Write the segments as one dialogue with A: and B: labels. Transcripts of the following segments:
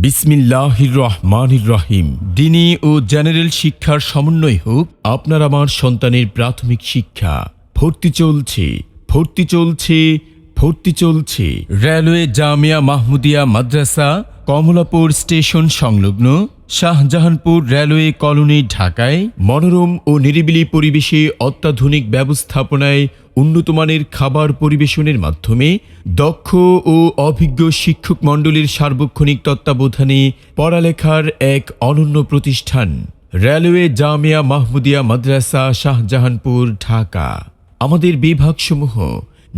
A: বিসমিল্লাহির রহমানির রহিম। দ্বীনি ও জেনারেল শিক্ষার সমন্বয় হোক আপনার আমার সন্তানের প্রাথমিক শিক্ষা। ভর্তি চলছে, ভর্তি চলছে, ভর্তি চলছে। রেলওয়ে জামিয়া মাহমুদিয়া মাদ্রাসা, কমলাপুর স্টেশন সংলগ্ন, শাহজাহানপুর রেলওয়ে কলোনি, ঢাকায় মনোরম ও নিরিবিলি পরিবেশে অত্যাধুনিক ব্যবস্থাপনায় উন্নতমানের খাবার পরিবেশনের মাধ্যমে দক্ষ ও অভিজ্ঞ শিক্ষক মণ্ডলীর সার্বক্ষণিক তত্ত্বাবধানে পড়ালেখার এক অনন্য প্রতিষ্ঠান রেলওয়ে জামিয়া মাহমুদিয়া মাদ্রাসা, শাহজাহানপুর, ঢাকা। আমাদের বিভাগসমূহ: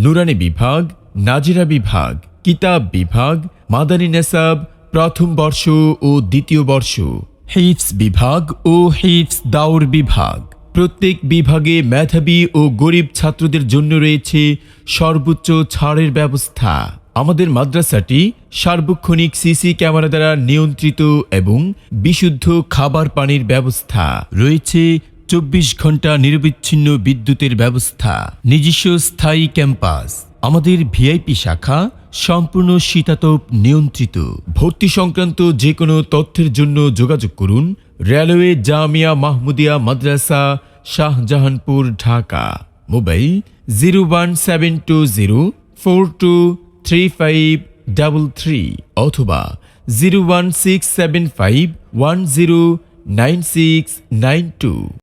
A: নুরানি বিভাগ, নাজিরা বিভাগ, কিতাব বিভাগ, মাদানী নেসাব প্রথম বর্ষ ও দ্বিতীয় বর্ষ, হিফজ বিভাগ ও হিফজ দাওর বিভাগ। প্রত্যেক বিভাগে মেধাবী ও গরিব ছাত্রদের জন্য রয়েছে সর্বোচ্চ ছাড়ের ব্যবস্থা। আমাদের মাদ্রাসাটি সার্বক্ষণিক সিসি ক্যামেরা দ্বারা নিয়ন্ত্রিত এবং বিশুদ্ধ খাবার পানির ব্যবস্থা রয়েছে। 24 ঘন্টা নিরবিচ্ছিন্ন বিদ্যুতের ব্যবস্থা, নিজস্ব স্থায়ী ক্যাম্পাস। আমাদের ভিআইপি শাখা সম্পূর্ণ শীতাতপ নিয়ন্ত্রিত। ভর্তি সংক্রান্ত যে কোনো তথ্যের জন্য যোগাযোগ করুন রেলওয়ে জামিয়া মাহমুদিয়া মাদ্রাসা, শাহজাহানপুর, ঢাকা। মোবাইল 01720423533 অথবা 01675109692।